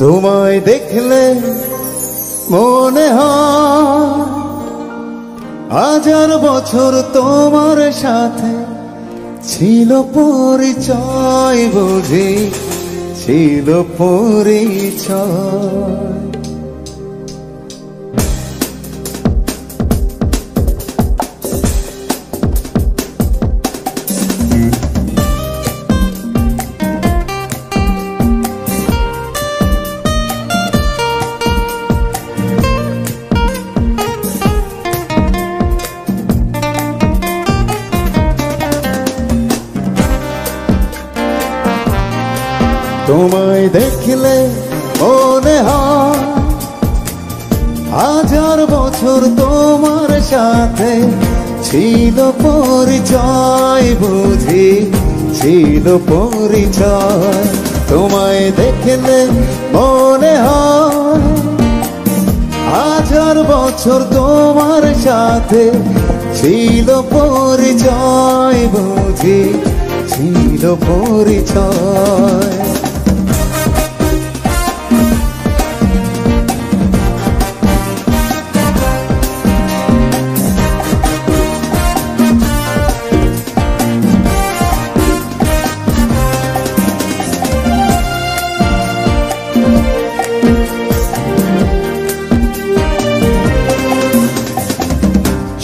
তোমায় দেখলে মনে হয় হাজার বছর তোমার সাথে ছিল পরিচয়, বুঝি ছিল পরিচয়। তোমায় দেখলে মনে হয় হাজার বছর তোমার সাথে ছিল পরিচয়, বুঝি ছিল পরিচয়। তোমায় দেখলে মনে হয় হাজার বছর তোমার সাথে ছিল পরিচয়, বুঝি ছিল পরিচয়।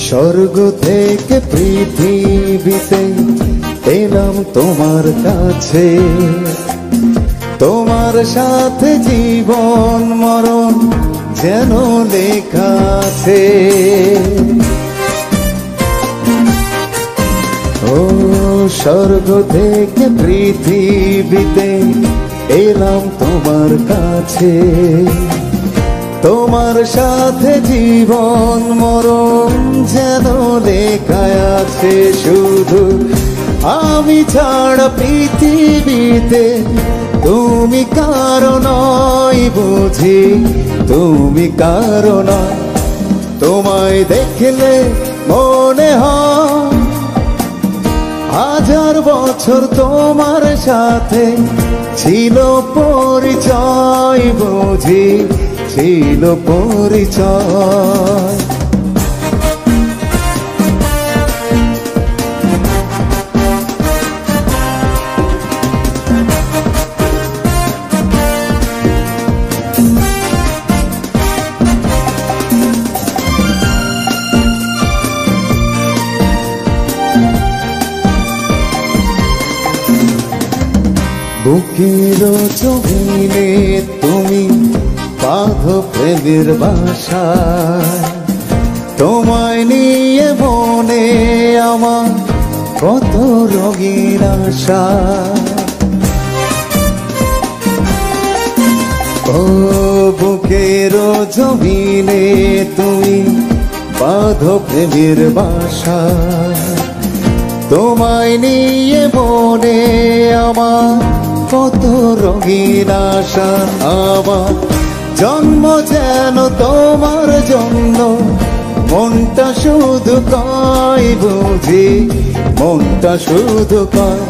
স্বর্গ থেকে পৃথিবীতে এলাম তোমার কাছে, তোমার সাথে জীবন মরণ যেন লেখা আছে। ও স্বর্গ থেকে পৃথিবীতে এলাম তোমার কাছে, তোমার সাথে জীবন মরণ যেন লেখা আছে। শুধু আমি ছাড়া পৃথিবীতে তুমি কারো নয়, বুঝি তুমি কারো নয়। তোমায় দেখলে মনে হয় হাজার বছর তোমার সাথে ছিল পরিচয়, বুঝি ছিল পরিচয়। বুকের জমিনে তুমি বাঁধো প্রেমের বাসা, তোমায় নিয়ে মনে আমার কত রঙের আশা। ও বুকের জমিনে তুমি বাঁধো প্রেমের বাসা, তোমায় নিয়ে মনে আমার কত রঙিন আশা। আমার জন্ম যেন তোমার জন্য, মনটা শুধু কয়, বুঝি মনটা শুধু কয়।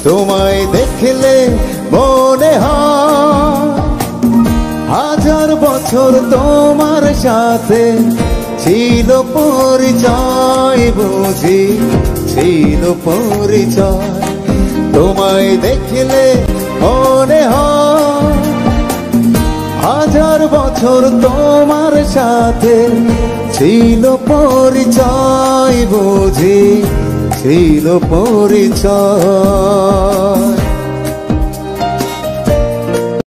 তোমায় দেখলে মনে হয় হাজার বছর তোমার সাথে ছিল পরিচয়, বুঝি ছিল পরিচয়। তোমায় দেখলে মনে হয় হাজার বছর তোমার সাথে ছিল পরিচয়, বুঝি ছিল পরিচয়।